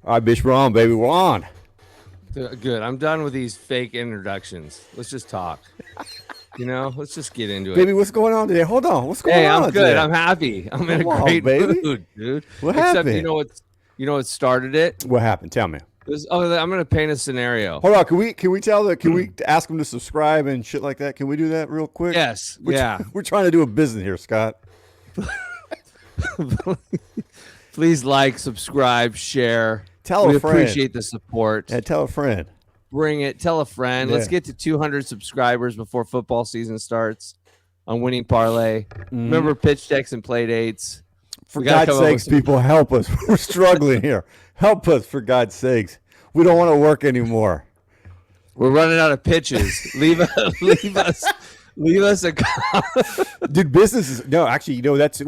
All right, bitch, we're on, baby. We're on. Good. I'm done with these fake introductions. Let's just talk. Let's just get into it. Baby, what's going on today? Hold on. What's going on I'm good. today? I'm happy. I'm in a Come on, great baby. mood, dude. What Except happened? you know what started it? What happened? Tell me. I'm gonna paint a scenario. Hold on. Can we ask them to subscribe and shit like that? Can we do that real quick? Yes. We're trying to do a business here, Scott. Please like, subscribe, share. Tell a friend. We appreciate the support. Yeah, tell a friend. Bring it. Tell a friend. Yeah. Let's get to 200 subscribers before football season starts on Winning Parlay. Remember pitch decks and play dates. For God's sakes, people, help us. We're struggling here. Help us, for God's sakes. We don't want to work anymore. We're running out of pitches. Leave us a comment. Dude, businesses. No, actually, that's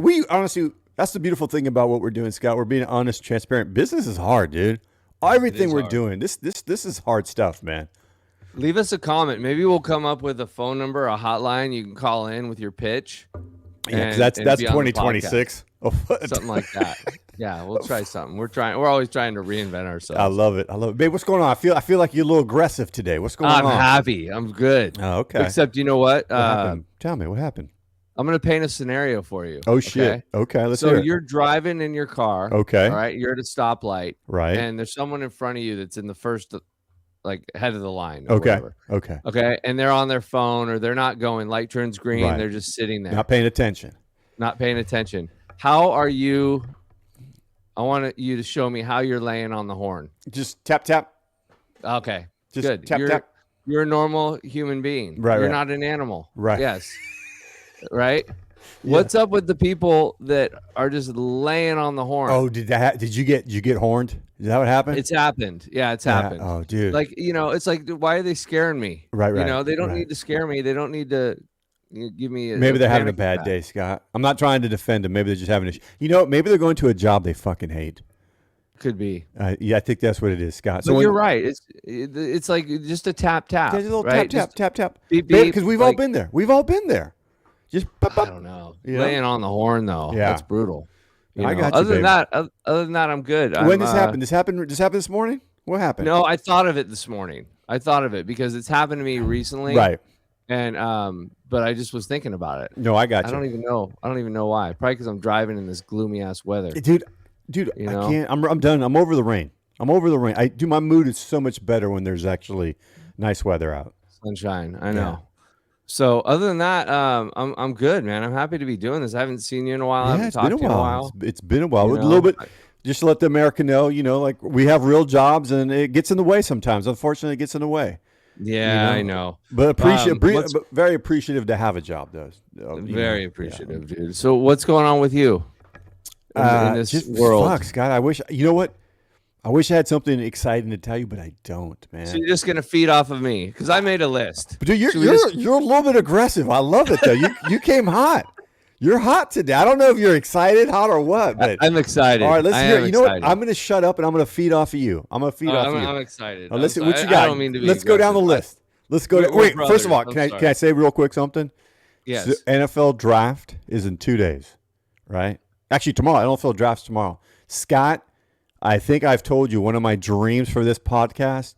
the beautiful thing about what we're doing, Scott. We're being honest, transparent. Business is hard, dude. Everything we're doing. This is hard stuff, man. Leave us a comment. Maybe we'll come up with a phone number, a hotline you can call in with your pitch. Yeah, because that's 2026. Something like that. Yeah, we'll try something. We're always trying to reinvent ourselves. I love it. Babe, what's going on? I feel like you're a little aggressive today. What's going on? I'm happy. I'm good. Oh, okay. Except you know what? What happened? Tell me what happened. I'm going to paint a scenario for you. Oh, shit. Okay, let's hear it. So you're driving in your car. Okay. All right. You're at a stoplight. Right. And there's someone in front of you that's in the first, head of the line. Okay. Whatever. Okay. And they're on their phone or they're not going. Light turns green. Right. They're just sitting there. Not paying attention. How are you? I want you to show me how you're laying on the horn. Just tap, tap. Okay. Just good. Tap, tap. You're a normal human being. Right. You're not an animal. Right. Yes. Right. Yeah. What's up with the people that are just laying on the horn? Oh, did you get horned? Is that what happened? It's happened. Yeah, it's happened. Oh, dude. It's like, why are they scaring me? Right. They don't need to scare me. They don't need to give me maybe they're having a bad day, Scott. I'm not trying to defend them. Maybe they're just having maybe they're going to a job they fucking hate. Could be. Yeah, I think that's what it is, Scott. So you're right. It's like just a tap. There's a little right? tap. Beep, beep, because we've all been there. Just I don't know. Laying on the horn though. Yeah. That's brutal. I got you, other than that, I'm good. When this happened? This happened this morning? What happened? No, I thought of it this morning. I thought of it because it's happened to me recently. Right. And but I just was thinking about it. No, I got you. I don't even know why. Probably because I'm driving in this gloomy ass weather. Dude, I can't. I'm done. I'm over the rain. My mood is so much better when there's actually nice weather out. Sunshine. I know. Yeah. So other than that, I'm good, man. I'm happy to be doing this. I haven't seen you in a while. I haven't talked to you in a while. It's been a while. A little bit. Just to let the America know, like we have real jobs, and it gets in the way sometimes. Unfortunately, it gets in the way. Yeah, I know. But very appreciative to have a job, though. Very appreciative, dude. So what's going on with you in this world? Fuck, Scott. I wish I had something exciting to tell you, but I don't, man. So you're just gonna feed off of me because I made a list. But dude, you're a little bit aggressive. I love it though. You came hot. You're hot today. I don't know if you're excited, hot, or what, but I'm excited. All right, let's hear it. You know what? I'm going to shut up and I'm going to feed off of you. I'm excited. Let's see what you got. Let's go down the list. Let's go. Wait, first of all, can I say real quick something? Yes. So NFL draft is in 2 days, right? Actually, tomorrow. NFL draft's tomorrow. Scott, I think I've told you one of my dreams for this podcast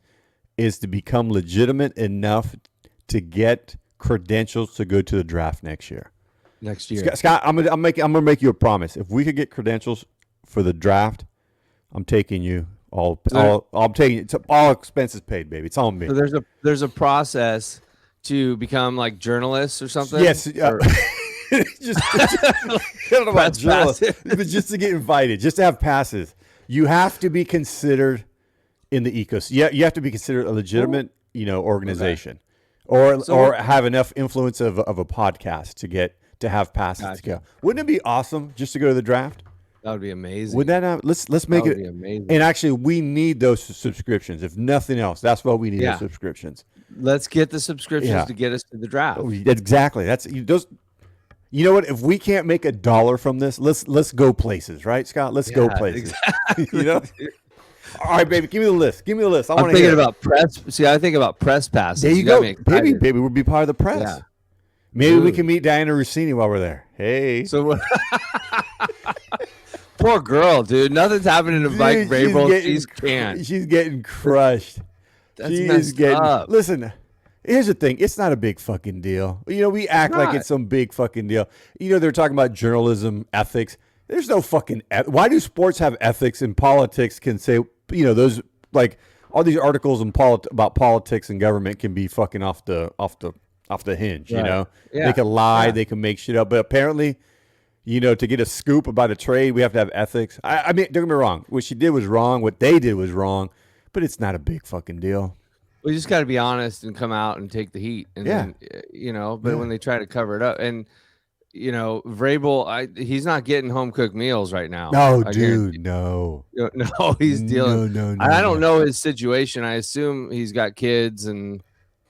is to become legitimate enough to get credentials to go to the draft next year. Scott, I'm gonna make you a promise. If we could get credentials for the draft, I'm taking you I'm taking it's all expenses paid, baby. It's on me. So there's a process to become like journalists or something. Yes. Just I don't know about journalists, but just to get invited, just to have passes, you have to be considered in the ecosystem. Yeah, you have to be considered a legitimate, organization, or have enough influence of a podcast to have passes to go. Wouldn't it be awesome just to go to the draft? That would be amazing. Would that not? Let's make it amazing. And actually, we need those subscriptions. If nothing else, that's what we need. Those subscriptions. Let's get the subscriptions to get us to the draft. Exactly. That's those. You know what? If we can't make $1 from this, let's go places, right, Scott? Let's go places. Exactly. All right, baby. Give me the list. I'm thinking about press. See, I think about press passes. There you go, baby. We'll be part of the press. Yeah. Maybe we can meet Diana Rossini while we're there. Hey. So poor girl, dude. Nothing's happening to Mike Vrabel. She's getting crushed. That's messed up. Listen, here's the thing. It's not a big fucking deal. We act like it's some big fucking deal. They're talking about journalism, ethics. There's no fucking. Why do sports have ethics and politics can say, those like all these articles about politics and government can be fucking off the hinge, right. They can lie, they can make shit up. But apparently, to get a scoop about a trade, we have to have ethics. I mean, don't get me wrong. What she did was wrong. What they did was wrong. But it's not a big fucking deal. We just got to be honest and come out and take the heat. And then, but when they try to cover it up and, Vrabel, he's not getting home cooked meals right now. No, dude, no. No, he's dealing. No, I don't know his situation. I assume he's got kids and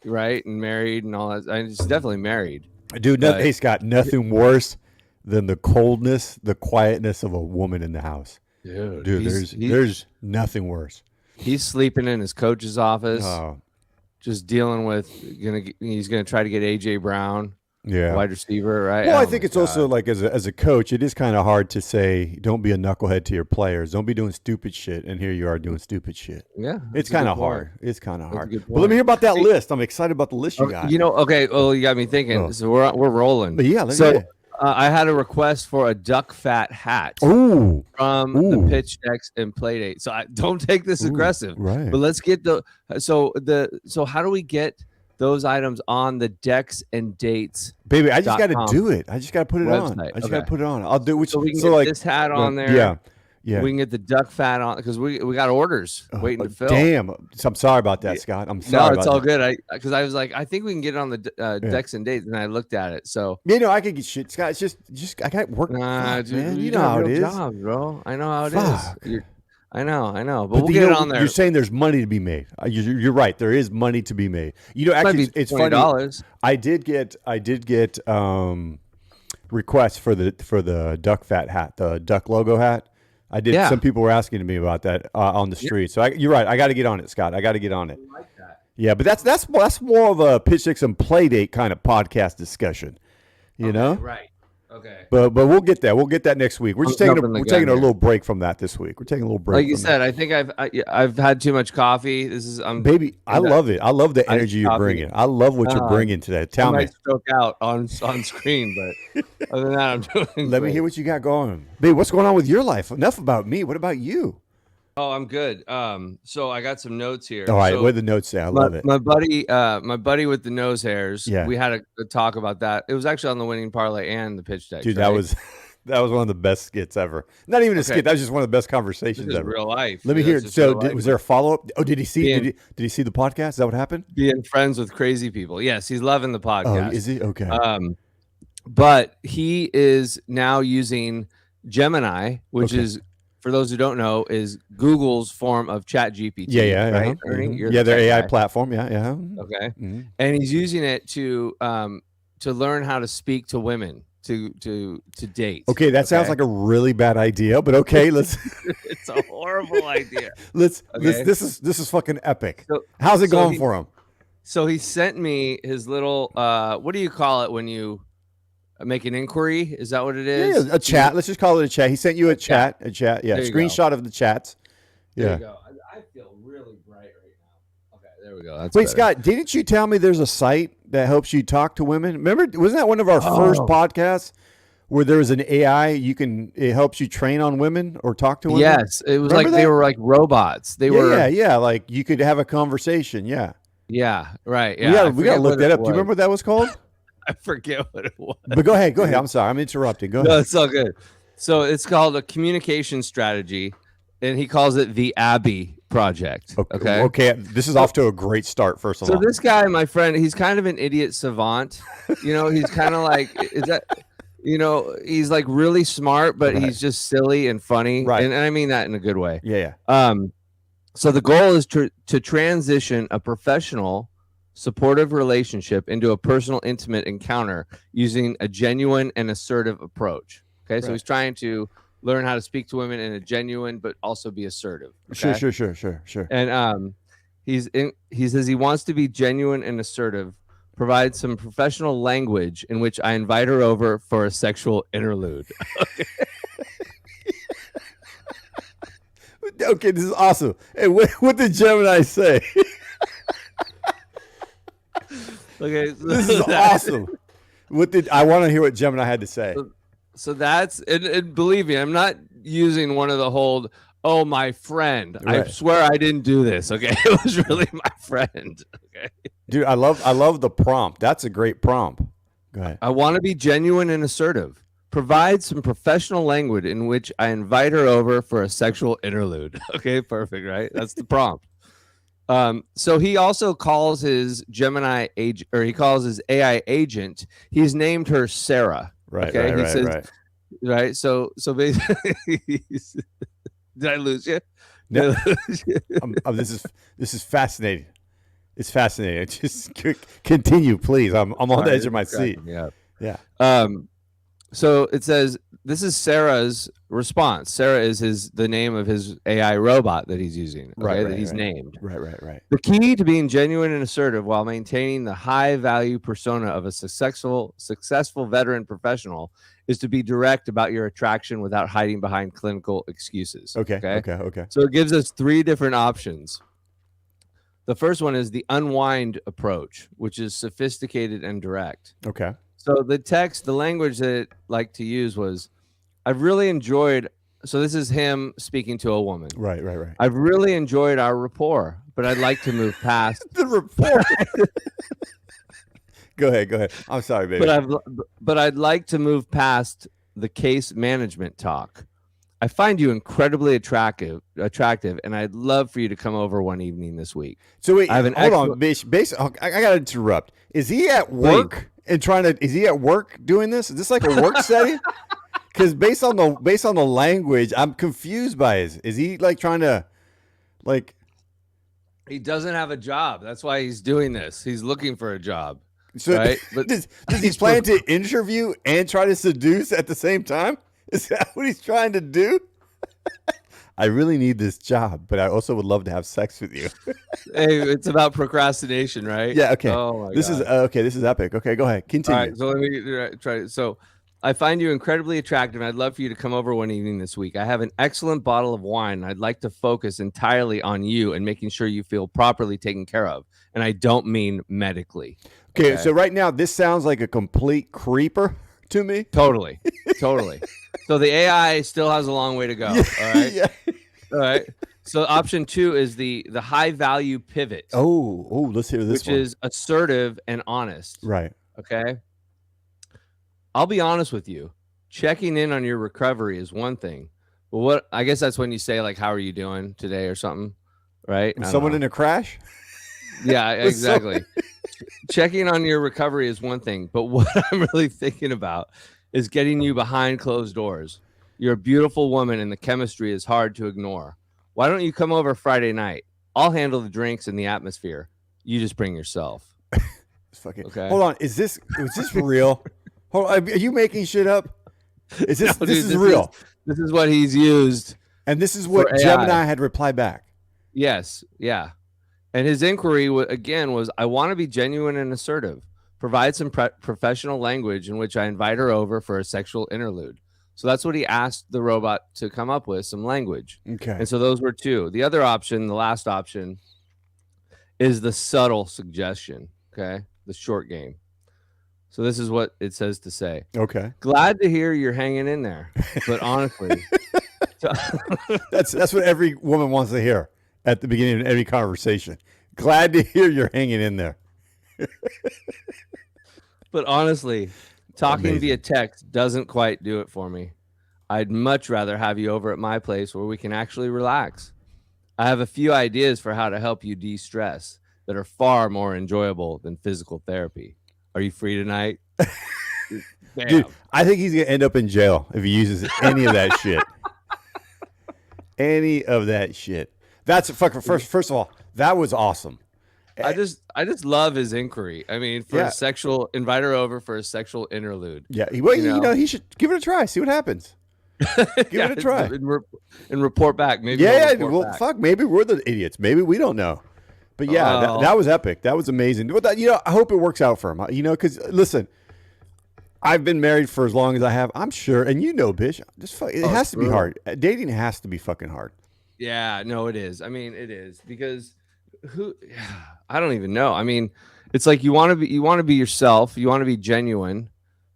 married and all that. He's definitely married. Dude, hey, Scott, nothing worse than the coldness, the quietness of a woman in the house. Dude, there's nothing worse. He's sleeping in his coach's office, just dealing with. He's gonna try to get AJ Brown, wide receiver, right? Well, I think it's also like as a coach, it is kind of hard to say, don't be a knucklehead to your players, don't be doing stupid shit, and here you are doing stupid shit. Yeah, it's kind of hard. It's kind of hard. But let me hear about that list. I'm excited about the list you got. Okay. Well, you got me thinking. So we're rolling. But yeah, I had a request for a duck fat hat from the pitch decks and play date. So I don't take this aggressive, right? But let's get so how do we get those items on the decks and dates? Baby, I just got to do it. I just got to put it website. on. I just got to put it on. I'll do it. So we can get this hat on there. Yeah. We can get the duck fat on because we got orders waiting to fill. Damn. I'm sorry about that, Scott. I'm sorry. No, it's all good. Because I was like, I think we can get it on the decks and dates, and I looked at it. So I could get shit, Scott. It's just I got work. Nah, dude, man. You know how it is, job, bro. I know how it is. I know. But we'll get it on there. You're saying there's money to be made. You're right. There is money to be made. Actually, it's $20. Funny. I did get requests for the duck fat hat, the duck logo hat. I did. Yeah. Some people were asking me about that on the street. So you're right. I got to get on it, Scott. I got to get on it. I like that. Yeah, but that's more of a pitch six and play date kind of podcast discussion. You know? Right. Okay. But we'll get that. We'll get that next week. We're just taking a little break from that this week. We're taking a little break. Like you said, I think I've had too much coffee. This is baby. I love it. I love the energy you're bringing. I love what you're bringing today. Tell me. I might stroke out on screen, but other than that, I'm doing. Let me hear what you got going, babe. What's going on with your life? Enough about me. What about you? Oh, I'm good. So I got some notes here. All right, what do the notes say? I love it. My buddy with the nose hairs. Yeah, we had a talk about that. It was actually on the winning parlay and the pitch deck. Dude, right? that was one of the best skits ever. Not even a skit. That was just one of the best conversations ever. Real life. Let me hear it. So, was there a follow up? Oh, did he see? Did he see the podcast? Is that what happened? Being friends with crazy people. Yes, he's loving the podcast. Oh, is he? Okay. But he is now using Gemini, which is, for those who don't know, is Google's form of Chat GPT. Yeah, right? Ernie, their AI platform. Yeah. Okay. Mm-hmm. And he's using it to learn how to speak to women to date. Okay, that sounds like a really bad idea, but okay, let's. It's a horrible idea. This is fucking epic. How's it going for him? So he sent me his little what do you call it when you make an inquiry? Is that what it is? Yeah, a chat. Let's just call it a chat. He sent you a chat. A chat. Yeah. Screenshot of the chats. There you go. I feel really bright right now. Okay, there we go. That's Wait, better. Scott, didn't you tell me there's a site that helps you talk to women? Remember, wasn't that one of our first podcasts where there was an AI? It helps you train on women or talk to women? Yes, it was. Remember they were like robots. They were. Yeah. Like you could have a conversation. Yeah. Yeah. Right. Yeah. We gotta look that up. Do you remember what that was called? I forget what it was. But go ahead. I'm sorry. I'm interrupting. Go ahead. No, it's all good. So it's called a communication strategy, and he calls it the Abby Project. Okay. This is off to a great start, first of all. So this guy, my friend, he's kind of an idiot savant. He's kind of like, he's like really smart, but he's just silly and funny. Right. And I mean that in a good way. Yeah. So the goal is to transition a professional, supportive relationship into a personal, intimate encounter using a genuine and assertive approach. Okay, so he's trying to learn how to speak to women in a genuine but also be assertive. Okay? Sure. And he says he wants to be genuine and assertive, provide some professional language in which I invite her over for a sexual interlude. Okay, this is awesome. Hey, what did Gemini say? Okay, so This is awesome. I want to hear what Gemini had to say. So that's and believe me, I'm not using one of the whole, oh, my friend. I Right. swear I didn't do this. Okay. It was really my friend. Okay. Dude, I love the prompt. That's a great prompt. Go ahead. I want to be genuine and assertive. Provide some professional language in which I invite her over for a sexual interlude. Okay, perfect, right? That's the prompt. So he also calls his Gemini agent, or he calls his AI agent. He's named her Sarah. Right, Okay, right, he right, says, right. right. So basically, did I lose you? No. Did I lose you? This is fascinating. It's fascinating. Just continue, please. I'm on the edge of my seat. Yeah. Yeah. So it says this is Sarah's response. Sarah is the name of his AI robot that he's using. Okay, Right, that he's right. named. Right. The key to being genuine and assertive while maintaining the high value persona of a successful veteran professional is to be direct about your attraction without hiding behind clinical excuses. Okay. So it gives us 3 different options. The first one is the unwind approach, which is sophisticated and direct. Okay. So the language that it liked to use was, I've really enjoyed. So this is him speaking to a woman. Right. I've really enjoyed our rapport, but I'd like to move past The report. Go ahead. I'm sorry, baby. but I'd like to move past the case management talk. I find you incredibly attractive, and I'd love for you to come over one evening this week. So wait, I have an hold on. I gotta interrupt. Is he at work is he at work doing this? Is this like a work setting? Because based on the language, I'm confused by it. Is he like trying to, like? He doesn't have a job. That's why he's doing this. He's looking for a job. So Right? But does he plan to interview and try to seduce at the same time? Is that what he's trying to do? I really need this job, but I also would love to have sex with you. Hey, it's about procrastination, right? Yeah. Okay. Oh my This God. is okay. This is epic. Okay. Go ahead. Continue. All right, so let me try. So I find you incredibly attractive, and I'd love for you to come over one evening this week. I have an excellent bottle of wine, and I'd like to focus entirely on you and making sure you feel properly taken care of. And I don't mean medically. Okay. So right now, this sounds like a complete creeper to me. Totally. So the AI still has a long way to go. All right. Yeah. All right. So option 2 is the high value pivot. Oh, let's hear this which one. is assertive and honest. Right. Okay. I'll be honest with you. Checking in on your recovery is one thing. But I guess that's when you say, like, how are you doing today or something? Right? Was someone in a crash? Yeah, exactly. Checking on your recovery is one thing. But what I'm really thinking about is getting you behind closed doors. You're a beautiful woman and the chemistry is hard to ignore. Why don't you come over Friday night? I'll handle the drinks and the atmosphere. You just bring yourself. Okay. Hold on. Was this real? Hold on. Are you making shit up? Is this No, this dude, is real? This is what he's used. And this is what for AI. Gemini had replied back. Yes. Yeah. And his inquiry again was, I want to be genuine and assertive. Provide some professional language in which I invite her over for a sexual interlude. So that's what he asked the robot to come up with, some language. Okay. And so those were 2. The other option, the last option, is the subtle suggestion. Okay. The short game. So this is what it says to say. Okay. Glad to hear you're hanging in there. But honestly, That's what every woman wants to hear at the beginning of every conversation. Glad to hear you're hanging in there. But honestly, talking Amazing. via text doesn't quite do it for me. I'd much rather have you over at my place where we can actually relax. I have a few ideas for how to help you de-stress that are far more enjoyable than physical therapy. Are you free tonight? Damn. Dude, I think he's gonna end up in jail if he uses any of that shit. Any of that shit. That's fucking first of all, that was awesome. I just love his inquiry. I mean, for Yeah. a sexual, invite her over for a sexual interlude. Yeah, he should give it a try. See what happens. Give it a try. And report back. Maybe Yeah, report well, back. fuck. Maybe we're the idiots. Maybe we don't know. But yeah, Oh. that was epic. That was amazing. But I hope it works out for him. Because listen, I've been married for as long as I have. I'm sure, and bitch, it has to be hard. Dating has to be fucking hard. Yeah, no, it is. I mean, it is because who I don't even know. I mean, it's like you want to be yourself, you want to be genuine,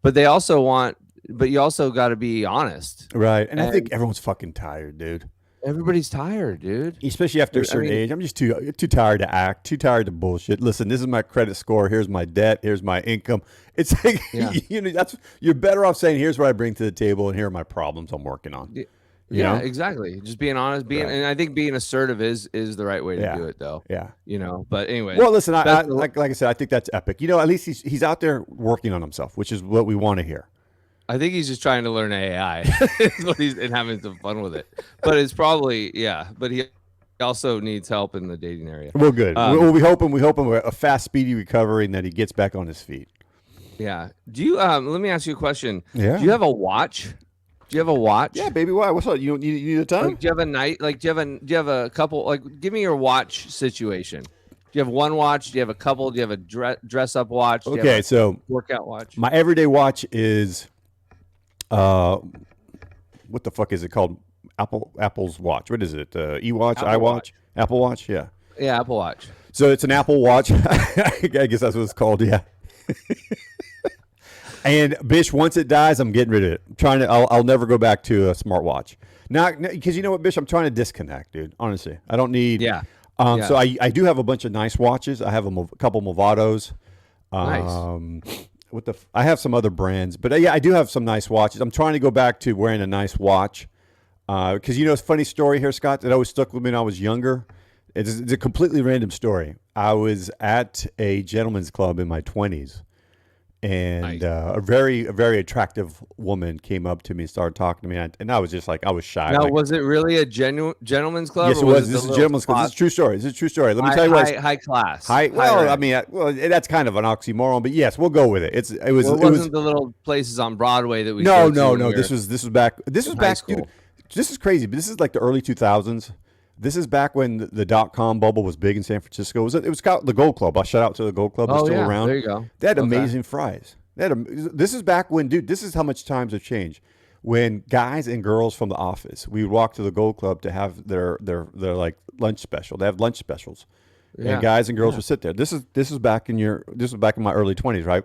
but you also got to be honest. Right. And I think And everyone's fucking tired, dude. everybody's tired, dude. Especially after a certain age. I'm just too tired to act, too tired to bullshit. Listen, this is my credit score. Here's my debt. Here's my income. It's like, Yeah. you're better off saying, here's what I bring to the table and here are my problems I'm working on. You know? Exactly. Just being honest, and I think being assertive is the right way to do it, though. Yeah. But anyway. Well, listen, like I said, I think that's epic. At least he's out there working on himself, which is what we want to hear. I think he's just trying to learn AI and having some fun with it. But it's probably, but he also needs help in the dating area. Well, good. We hoping a fast, speedy recovery and that he gets back on his feet. Yeah. Do you let me ask you a question. Yeah. Do you have a watch? Do you have a watch? Yeah, baby. Why? What's up? You need a time? Like, do you have a night? Like, do you have a couple? Like, give me your watch situation. Do you have one watch? Do you have a couple? Do you have a dress up watch? Do you have so workout watch. My everyday watch is, what the fuck is it called? Apple's watch. What is it? E-watch, iWatch, Apple Watch. Yeah. Yeah, Apple Watch. So it's an Apple Watch. I guess that's what it's called. Yeah. And Bish, once it dies, I'm getting rid of it. I'll never go back to a smartwatch. Now, because you know what, Bish, I'm trying to disconnect, dude. Honestly, I don't need. Yeah. So I do have a bunch of nice watches. I have a couple Movados. Nice. I have some other brands, but I do have some nice watches. I'm trying to go back to wearing a nice watch. Because it's a funny story here, Scott, that always stuck with me when I was younger. It's a completely random story. I was at a gentleman's club in my 20s. And a very attractive woman came up to me and started talking to me, and I was just like, I was shy. Now, was it really a gentleman's club? Yes, it was. This is a gentleman's club. This is a true story. Let me tell you what. High class. Well, I mean, that's kind of an oxymoron, but yes, we'll go with it. It wasn't the little places on Broadway that we. No. This was back. This was back, school. Dude. This is crazy, but this is like the early 2000s. This is back when the .com bubble was big in San Francisco. It was called the Gold Club. I shout out to the Gold Club. They're still around. There you go. They had amazing fries. This is back when, dude, this is how much times have changed. When guys and girls from the office, we would walk to the Gold Club to have their like lunch special. They have lunch specials. Yeah. And guys and girls would sit there. This was back in my early 20s, right?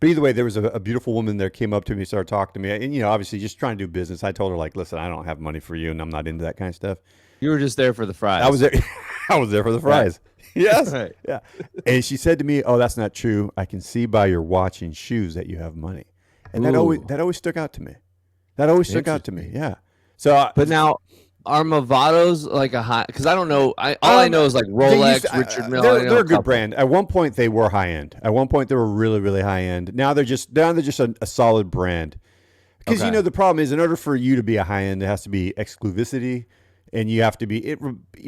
But either way, there was a beautiful woman there, came up to me, started talking to me, and obviously just trying to do business. I told her, like, listen, I don't have money for you, and I'm not into that kind of stuff. You were just there for the fries. I was there. I was there for the fries. Right. Yes. Right. Yeah. And she said to me, "Oh, that's not true. I can see by your watch and shoes that you have money." And that always stuck out to me. Yeah. So, but now, are Movados like a high? Because I don't know. All I know is like Rolex, Richard Mille. They're a good brand. At one point, they were high end. At one point, they were really, really high end. Now they're just a solid brand. Because the problem is, in order for you to be a high end, it has to be exclusivity. And you have to be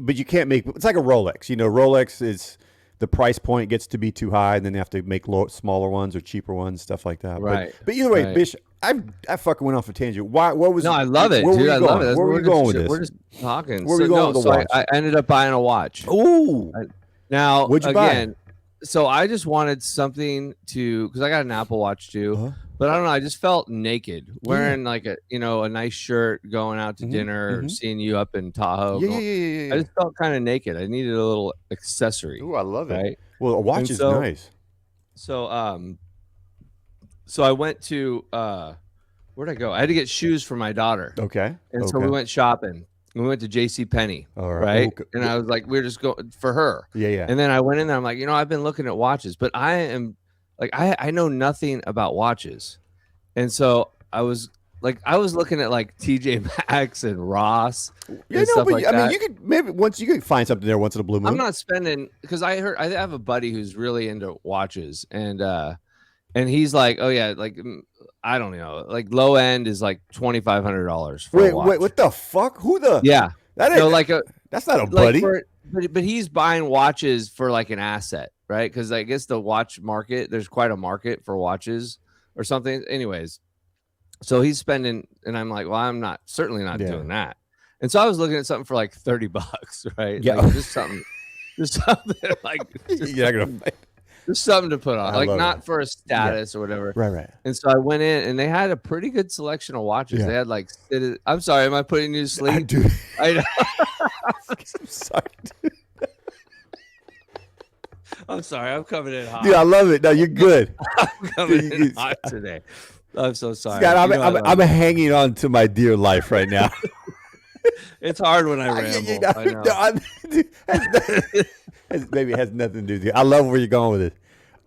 but you can't make. It's like a Rolex. Rolex is the price point gets to be too high, and then they have to make smaller ones or cheaper ones, stuff like that. Right. But either way, Bish, I fucking went off a tangent. Why? What was? No, I love it, dude. I love it. Where were we going with this? We're just talking. Where were we going with the watch? I ended up buying a watch. Ooh. Now, what'd you buy? So I just wanted something because I got an Apple Watch too. Uh-huh. But I don't know. I just felt naked wearing like a nice shirt, going out to dinner, seeing you up in Tahoe. Yeah. I just felt kind of naked. I needed a little accessory. Ooh, I love it. Right? Well, a watch is nice. So, so I went to where'd I go? I had to get shoes for my daughter. Okay. And so we went shopping. We went to JCPenney. All right. Okay. And I was like, we're just going for her. Yeah. And then I went in there. I'm like, I've been looking at watches, but I am. Like I know nothing about watches, and so I was looking at like TJ Maxx and Ross. And stuff like that. You could find something there once in a blue moon. I'm not spending because I have a buddy who's really into watches, and he's like, oh yeah, like I don't know, like low end is like $2,500 for a watch. Wait, what the fuck? Who the? Yeah, that ain't that's not a buddy. But he's buying watches for like an asset. Right, because I guess the watch market, there's quite a market for watches or something. Anyways, so he's spending, and I'm like, well, I'm certainly not doing that. And so I was looking at something for like $30, right? Yeah, like just something like you're not gonna fight. Just something to put on, like not for a status or whatever. Right. And so I went in, and they had a pretty good selection of watches. They had like, I'm sorry, am I putting you to sleep? Dude. I know. I'm sorry, dude. I'm sorry. I'm coming in hot. Dude, I love it. No, you're good. I'm coming in hot today. I'm so sorry. Scott, You know I'm hanging on to my dear life right now. it's hard when I ramble. I know. Maybe it has nothing to do with you. I love where you're going with it.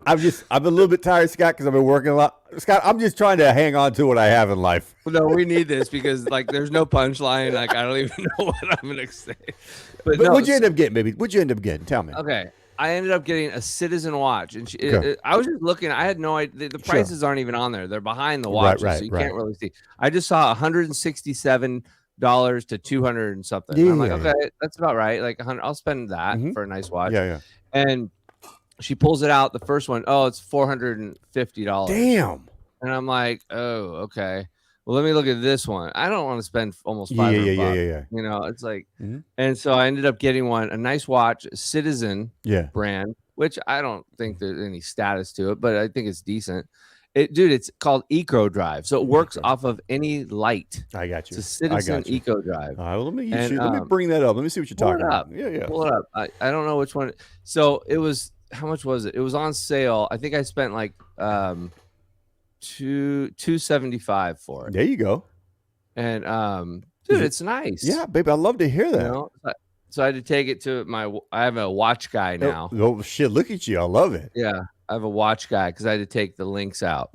I'm a little bit tired, Scott, because I've been working a lot. Scott, I'm just trying to hang on to what I have in life. No, we need this because like there's no punchline. Like I don't even know what I'm gonna say. But no, what'd you end up getting, baby? What'd you end up getting? Tell me. Okay. I ended up getting a Citizen watch, and I was just looking. I had no idea. The prices aren't even on there. They're behind the watches, so you can't really see. I just saw $167 to $200 and something. And I'm like, okay, that's about right. Like I'll spend that for a nice watch. Yeah. And she pulls it out. The first one, it's $450. Damn. And I'm like, oh, okay. Well, let me look at this one. I don't want to spend almost $500. Yeah. You know, it's like, and so I ended up getting a nice watch, Citizen brand, which I don't think there's any status to it, but I think it's decent. It's called Eco Drive, so it works off of any light. I got you. It's a Citizen Eco Drive. All right, well, let me bring that up. Let me see what you're talking about. Yeah. Pull it up. I don't know which one. So it was. How much was it? It was on sale. I think I spent like $275 for it. There you go. And dude, it's nice. Yeah, baby, I love to hear that. You know? So I had to take it to I have a watch guy now. Oh shit, look at you. I love it. Yeah, I have a watch guy because I had to take the links out.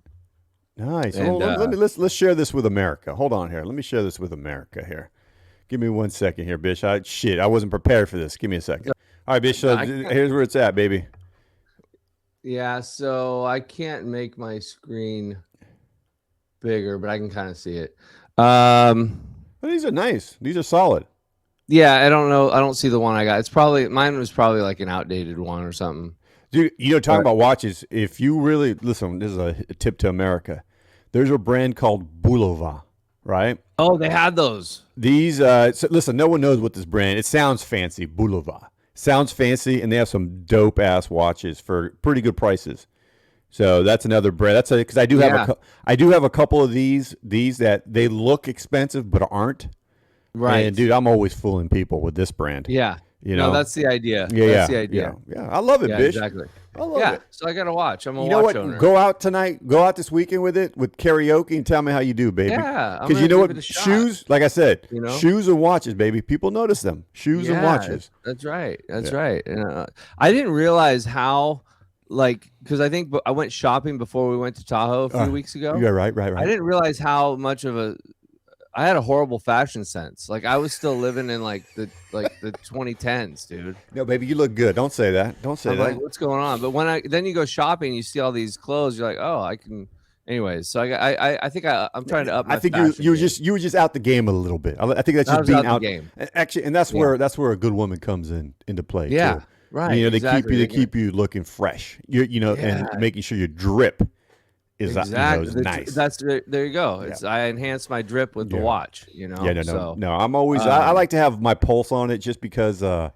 Nice. And, let's share this with America. Hold on here. Let me share this with America here. Give me 1 second here, bitch. I wasn't prepared for this. Give me a second. All right, bitch. So here's where it's at, baby. Yeah, so I can't make my screen bigger, but I can kind of see it. Well, these are nice. These are solid. Yeah, I don't know. I don't see the one I got. Mine was probably like an outdated one or something. Dude, talking about watches, if you really listen, this is a tip to America. There's a brand called Bulova, right? Oh, they had those. These so listen, no one knows what this brand. It sounds fancy, Bulova. Sounds fancy, and they have some dope ass watches for pretty good prices. So that's another brand. That's because I do have a couple of these that they look expensive but aren't. Right. And dude, I'm always fooling people with this brand. Yeah. No, that's the idea. Yeah, that's the idea. Yeah. I love it, bitch. Exactly. I love it. So I got to watch. I'm a watch owner. Go out tonight. Go out this weekend with it with karaoke and tell me how you do, baby. Yeah. Because you know what? Shoes, like I said, shoes and watches, baby. People notice them. Shoes and watches. That's right. That's right. I didn't realize how, because I think I went shopping before we went to Tahoe a few weeks ago. Yeah, right. I didn't realize how much of I had a horrible fashion sense. Like I was still living in the 2010s, dude. No, baby, you look good. Don't say that. Don't say that. Like, what's going on? But then you go shopping, you see all these clothes. You're like, oh, I can. Anyways, so I think I'm trying to up. My you were just out the game a little bit. I think that's just being out the game. Actually, and that's where a good woman comes into play. Yeah, too. Right. They keep you looking fresh. And making sure your drip is nice. There you go. I enhance my drip with the watch. No. I'm always I like to have my pulse on it just because. I'm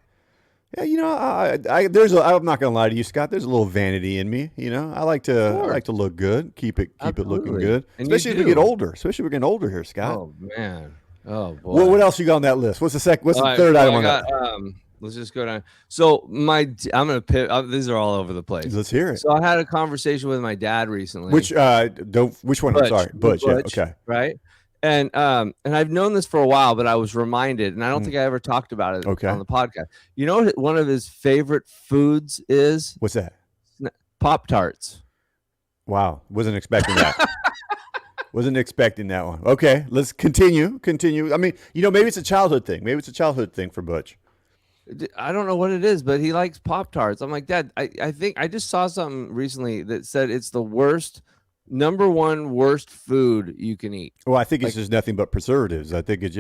not gonna lie to you, Scott. There's a little vanity in me. I like to look good. Keep it looking good. And especially as we get older. Especially we're getting older here, Scott. Oh man. Oh boy. Well, what else you got on that list? What's the third item on that? Let's just go down. So I'm gonna pivot. These are all over the place. Let's hear it. So I had a conversation with my dad recently. Which one? Butch. I'm sorry, Butch. Yeah, okay. Right. And I've known this for a while, but I was reminded, and I don't think I ever talked about it on the podcast. You know what one of his favorite foods is? What's that? Pop-Tarts. Wow. Wasn't expecting that. Wasn't expecting that one. Okay, let's continue. I mean, maybe it's a childhood thing. Maybe it's a childhood thing for Butch. I don't know what it is, but he likes Pop-Tarts. I'm like, Dad, I think I just saw something recently that said it's the number one worst food you can eat. Well, I think it's just nothing but preservatives. I think it's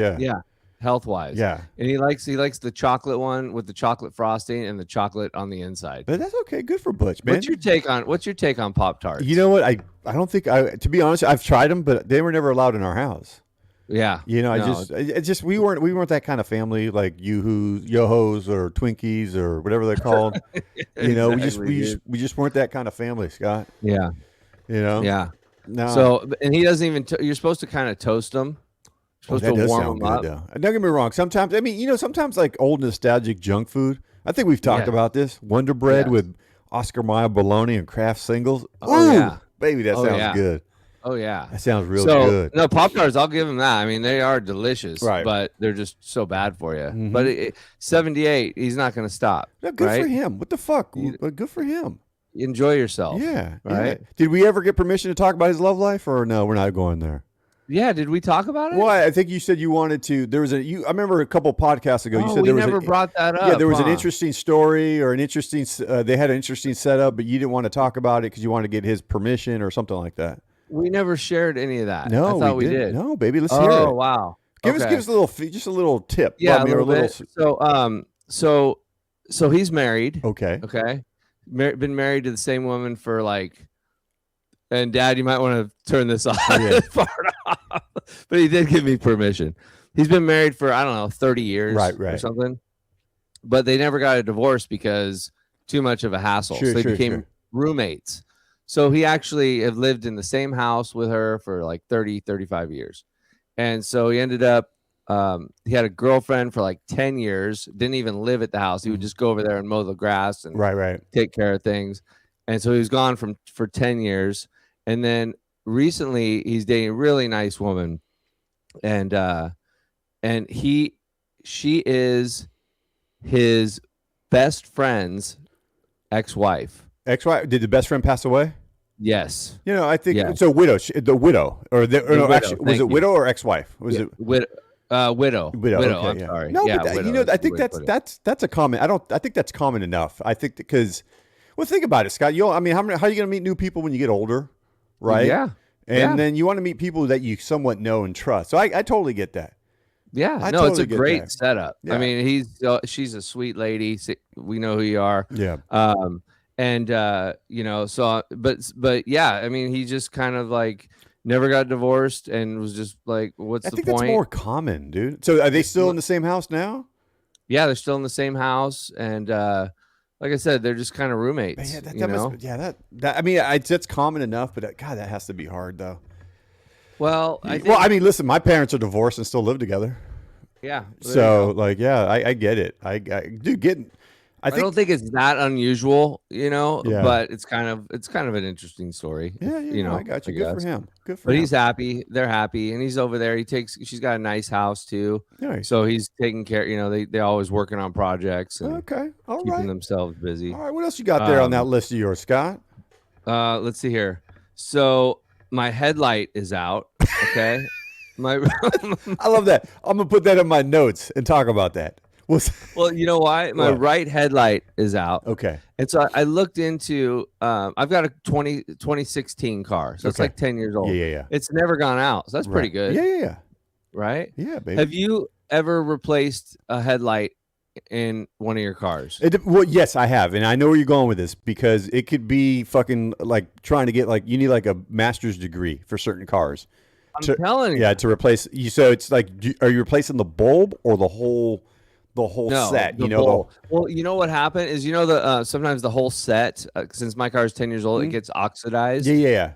health wise. Yeah. And he likes the chocolate one with the chocolate frosting and the chocolate on the inside. But that's okay. Good for Butch, man. What's your take on Pop-Tarts? You know what? I don't think to be honest, I've tried them, but they were never allowed in our house. Yeah. We weren't that kind of family like Yo-Hos or Twinkies or whatever they're called. We just weren't that kind of family, Scott. Yeah. Yeah. No. So, and he doesn't even. You're supposed to kind of toast them. Supposed that to does warm sound them good, up. though. Don't get me wrong. Sometimes, I mean, sometimes like old nostalgic junk food. I think we've talked Yeah. about this. Wonder Bread Yes. with Oscar Mayer bologna and Kraft singles. Oh, Ooh, yeah. baby, that Oh, sounds yeah. good. Oh yeah, That sounds real so good. no Pop-Tarts. I'll give them that. I mean, they are delicious, Right. but they're just so bad for you. Mhm. But 78, he's not going to stop. Yeah, good right? for him. What the fuck? You- Good for him. Enjoy yourself. Yeah. Right. Yeah. Did we ever get permission to talk about his love life, or no? We're not going there. Yeah. Did we talk about it? Well, I think you said you wanted to. There was I remember a couple podcasts ago. You said we there was never brought that up. Yeah, there was an huh? interesting story or an interesting. They had an interesting setup, but you didn't want to talk about it because you wanted to get his permission or something like that. We never shared any of that. No, I thought we didn't. did. No, baby, let's hear Oh it. wow. Give us a little, just a little tip. Yeah, Bobby, a or little bit. So he's married. Okay. Okay. Been married to the same woman for and Dad, you might want to turn this off. Yeah. This part off. But he did give me permission. He's been married for, I don't know, 30 years or something. But they never got a divorce because too much of a hassle. So they became roommates. So he actually had lived in the same house with her for like 30, 35 years. And so he ended up, he had a girlfriend for like 10 years, didn't even live at the house. He would just go over there and mow the grass and take care of things. And so he was gone for 10 years. And then recently he's dating a really nice woman. And she is his best friend's ex-wife. Ex-wife? Did the best friend pass away? Yes. I think so. Widow, the widow, or widow, actually, was it widow or ex-wife? Was it widow? Widow. Okay, I'm sorry. No, yeah, but widow, I think that's a common. I think that's common enough. I think because, well, think about it, Scott. How are you going to meet new people when you get older, right? Yeah. And then you want to meet people that you somewhat know and trust. So I totally get that. Yeah, I no, totally it's a get great that. setup. Yeah. I mean, she's a sweet lady. We know who you are. Yeah. But yeah, I mean, he just kind of like never got divorced and was just like, what's the point? I think that's more common, dude. So are they still in the same house now? Yeah, they're still in the same house, and like I said, they're just kind of roommates. Yeah, I mean, that's common enough, but God, that has to be hard though. Well, I mean, listen, my parents are divorced and still live together. Yeah. So I get it. I don't think it's that unusual, Yeah. but it's kind of an interesting story. Yeah, I got you. Good for him. But he's happy. They're happy, and he's over there. She's got a nice house too. Nice. So he's taking care. They're always working on projects and keeping themselves busy. All right, what else you got there on that list of yours, Scott? Let's see here. So my headlight is out. Okay. I love that. I'm gonna put that in my notes and talk about that. Well, you know why? My right headlight is out. Okay. And so I looked into, I've got a 2016 car. So it's like 10 years old. Yeah. It's never gone out. So that's pretty good. Yeah. Right? Yeah, baby. Have you ever replaced a headlight in one of your cars? Well, yes, I have. And I know where you're going with this because it could be fucking like trying to get you need like a master's degree for certain cars. I'm telling you. Yeah, to replace you. So it's like, are you replacing the bulb or the whole set? Well, you know what happened is, sometimes the whole set, since my car is 10 years old, it gets oxidized. Yeah.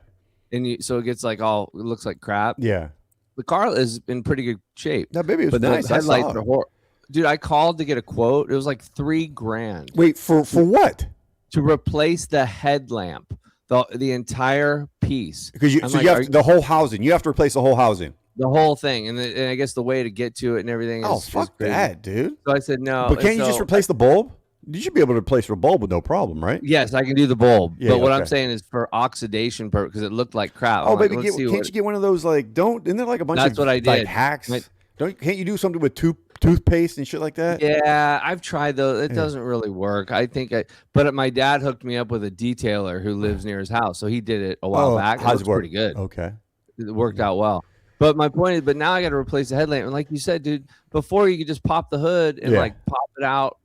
And so it gets it looks like crap. Yeah. The car is in pretty good shape. That baby was nice. The headlights are horrible. Dude, I called to get a quote. It was like $3,000. Wait, for what? To replace the headlamp, the entire piece. Because you have the whole housing. You have to replace the whole housing. The whole thing, and I guess the way to get to it and everything. Fuck that, dude. So I said no. But can't you just replace the bulb? You should be able to replace your bulb with no problem, right? Yes, I can do the bulb. Yeah, but what I'm saying is for oxidation purpose, because it looked like crap. Oh, baby, can't you get one of those isn't there like a bunch That's of what I did. Hacks? Can't you do something with toothpaste and shit like that? Yeah, I've tried those. It doesn't really work. But my dad hooked me up with a detailer who lives near his house, so he did it a while back. It looks pretty good. Okay, it worked out well. But my point is, now I got to replace the headlamp. And like you said, dude, before you could just pop the hood and pop it out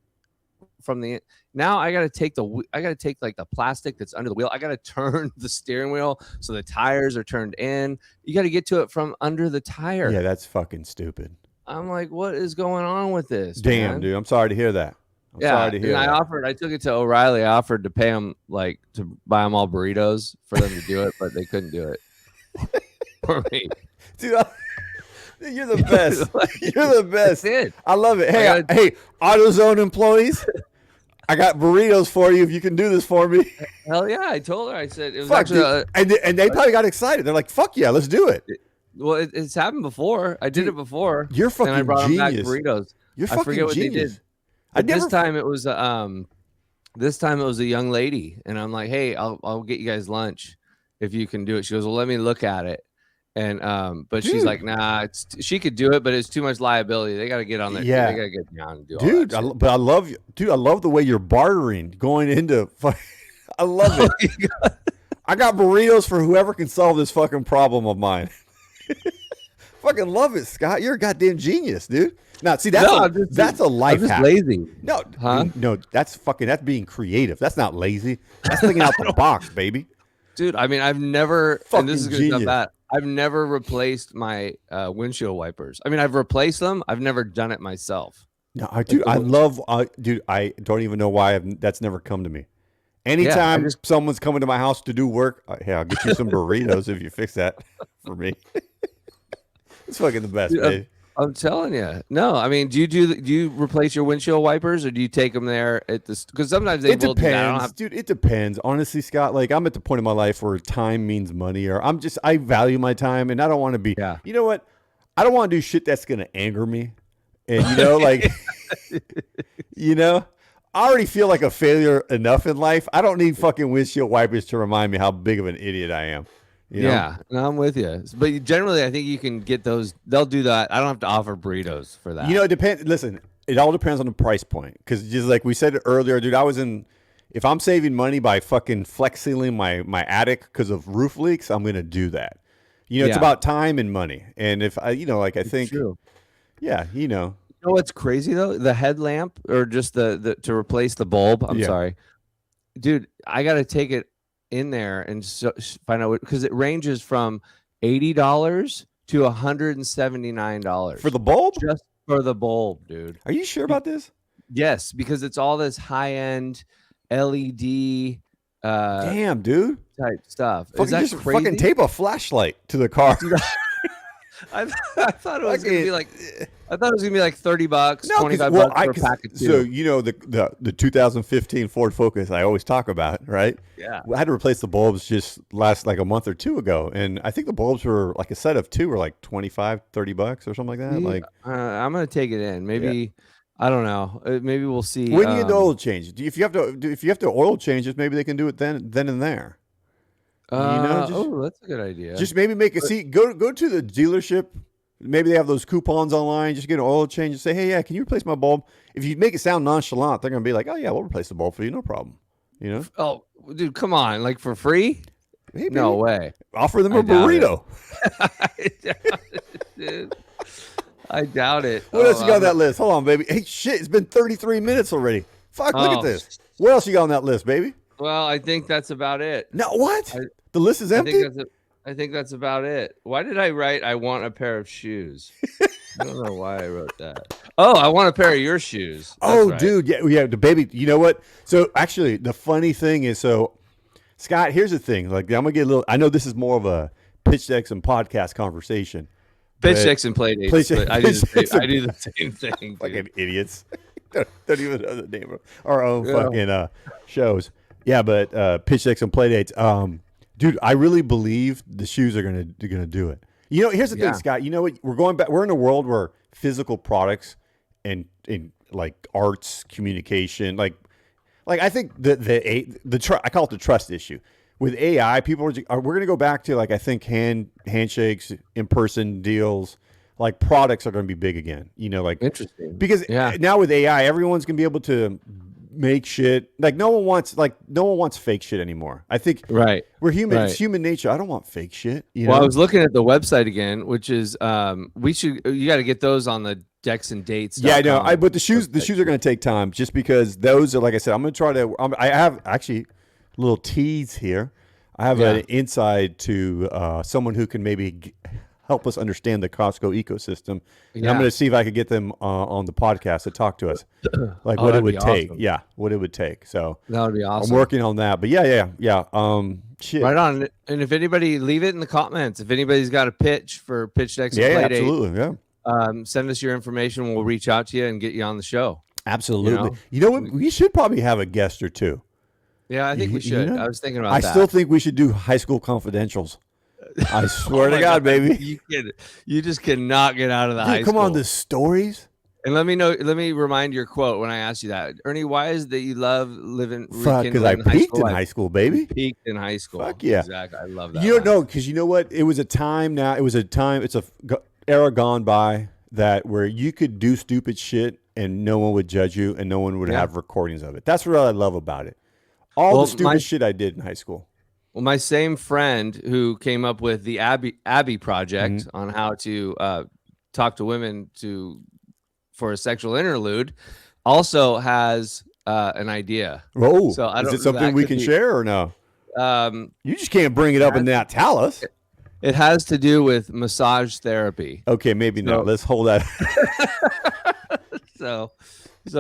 from the. Now I got to take like the plastic that's under the wheel. I got to turn the steering wheel so the tires are turned in. You got to get to it from under the tire. Yeah, that's fucking stupid. I'm like, what is going on with this? Damn, man? dude, I'm sorry to hear that. Sorry to hear that. I took it to O'Reilly. I offered to pay them to buy them all burritos for them to do it, but they couldn't do it for me. Dude, You're the best. You're the best. That's it. I love it. Hey, hey, AutoZone employees, I got burritos for you if you can do this for me. Hell yeah! I told her. I said it was Fuck, actually. and they probably got excited. They're like, "Fuck yeah, let's do it." Well, it's happened before. I did it before. You're fucking and I brought genius. them back burritos. You're I fucking forget what genius. they did. This time it was a young lady, and I'm like, hey, I'll get you guys lunch if you can do it. She goes, well, let me look at it. And but Dude. she's like, nah, she could do it, but it's too much liability. They got to get on there. Yeah. They got to get down and do dude. all that But I love you, dude. I love the way you're bartering, going into. I love it. I got burritos for whoever can solve this fucking problem of mine. Fucking love it, Scott. You're a goddamn genius, dude. Now, see, that's a life I'm just hack. lazy. No, Huh? no, that's being creative. That's not lazy. That's thinking out the box, baby. Dude, I mean, I've never, Fucking and this is going to sound bad, I've never replaced my windshield wipers. I mean, I've replaced them. I've never done it myself. No, dude, I love, dude, I don't even know why that's never come to me. Anytime someone's coming to my house to do work, hey, I'll get you some burritos if you fix that for me. It's fucking the best, dude, I'm telling you. No, I mean, do you replace your windshield wipers, or do you take them there at this? Because sometimes they will do that. Dude, it depends. Honestly, Scott, like I'm at the point in my life where time means money, or I value my time, and I don't want to be. Yeah. You know what? I don't want to do shit that's gonna anger me, and you know, like, you know, I already feel like a failure enough in life. I don't need fucking windshield wipers to remind me how big of an idiot I am. You know? Yeah, no, I'm with you. But generally, I think you can get those. They'll do that. I don't have to offer burritos for that. You know, it depends. Listen, it all depends on the price point. Because just like we said earlier, dude, if I'm saving money by fucking flex sealing my attic because of roof leaks, I'm going to do that. You know, it's about time and money. And if I, you know, like I think, yeah, you know. You know what's crazy though? The headlamp, or just the to replace the bulb. I'm sorry, dude. I got to take it in there and find out, because it ranges from $80 to $179 for the bulb. Just for the bulb, dude. Are you sure about this? Yes, because it's all this high-end LED damn, dude, type stuff. Is that just crazy? Fucking tape a flashlight to the car. I thought it was gonna be like $30, no, $25 for a pack of two. So you know the 2015 Ford Focus I always talk about, right? Yeah. I had to replace the bulbs just last like a month or two ago, and I think the bulbs were like a set of two were like $25, $30 or something like that. Yeah, like I'm gonna take it in. Maybe I don't know. Maybe we'll see. When you get the oil change, if you have to oil change it, maybe they can do it then and there. You know, that's a good idea. Just maybe go to the dealership. Maybe they have those coupons online. Just get an oil change and say, hey, yeah, can you replace my bulb? If you make it sound nonchalant, they're gonna be like, oh yeah, we'll replace the bulb for you, no problem. You know? Oh, dude, come on, like for free? Hey, no way. Offer them a burrito. I doubt it. What else you got on that list? Hold on, baby. Hey, shit, it's been 33 minutes already. Fuck, look at this. What else you got on that list, baby? Well, I think that's about it. No, what? The list is empty? I think that's about it. Why did I write, I want a pair of shoes? I don't know why I wrote that. Oh, I want a pair of your shoes. That's right. Dude. Yeah, the baby. You know what? So actually, the funny thing is, Scott, here's the thing. Like, I'm going to get a little, I know this is more of a pitch decks and podcast conversation. Pitch decks and play dates. I do the same thing. Fucking idiots. don't even know the name of our own fucking shows. Yeah, but pitch decks and play dates. Dude, I really believe the shoes are gonna do it. You know, here's the thing, Scott. You know what? We're going back. We're in a world where physical products and like arts, communication, like I think I call it the trust issue. With AI, we're gonna go back to, like, I think handshakes, in person deals. Like, products are going to be big again. You know, like, interesting, because now with AI, everyone's going to be able to make shit. Like, no one wants fake shit anymore. I think we're human. It's human nature. I don't want fake shit. You know? I was looking at the website again, which is you got to get those on the decks and dates. Yeah, I know. But the shoes are going to take time, just because those are, like I said, I'm going to try to. I have actually a little tease here. I have an insight to someone who can maybe help us understand the Costco ecosystem. And I'm going to see if I could get them on the podcast to talk to us, like what it would take. Awesome. Yeah, what it would take. So that would be awesome. I'm working on that. But yeah. Shit. Right on. And if anybody, leave it in the comments. If anybody's got a pitch for pitch decks and Yeah, play date, absolutely. Yeah. Send us your information. We'll reach out to you and get you on the show. Absolutely. You know what? We should probably have a guest or two. Yeah, I think we should. I was thinking about that. I still think we should do high school confidentials. I swear to God, baby. You just cannot get out of the high school. Come on, the stories. And let me remind your quote when I asked you that. Ernie, why is that you love living? Because I peaked in high school, baby. Peaked in high school. Fuck yeah. Exactly. I love that. You don't know, because you know what? It was a time now. It's a era gone by that where you could do stupid shit and no one would judge you and no one would have recordings of it. That's what I love about it. All the stupid shit I did in high school. Well, my same friend who came up with the Abby project on how to talk to women for a sexual interlude also has an idea. Oh, so is it something we can share or no? You just can't bring it up and not tell us. It has to do with massage therapy. Okay, maybe not. Let's hold that. So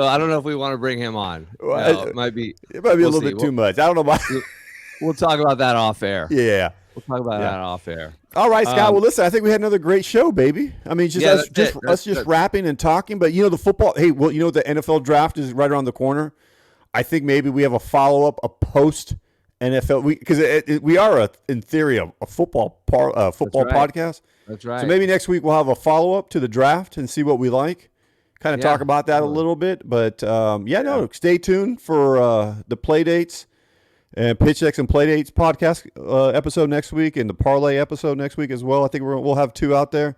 I don't know if we want to bring him on. No, it might be a little bit too much. I don't know about. We'll talk about that off air. Yeah. We'll talk about that off air. All right, Scott. Well, listen, I think we had another great show, baby. I mean, just rapping and talking. But, the football. Hey, well, the NFL draft is right around the corner. I think maybe we have a follow-up, a post-NFL. Because we are, in theory, a football podcast. That's right. So maybe next week we'll have a follow-up to the draft and see what we like. Kind of talk about that a little bit. But, stay tuned for the play dates. And Pitch Decks and Playdates podcast episode next week and the Parlay episode next week as well. I think we'll have 2 out there.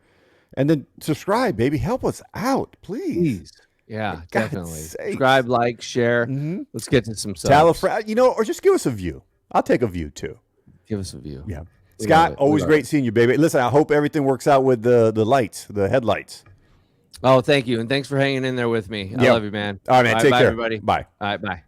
And then subscribe, baby. Help us out, please. Yeah, definitely. Subscribe, like, share. Let's get to some subs. Tell a friend, or just give us a view. I'll take a view too. Give us a view. Yeah. Scott, always great seeing you, baby. Listen, I hope everything works out with the lights, the headlights. Oh, thank you. And thanks for hanging in there with me. I love you, man. All right, man. Take care. Everybody. Bye. All right, bye.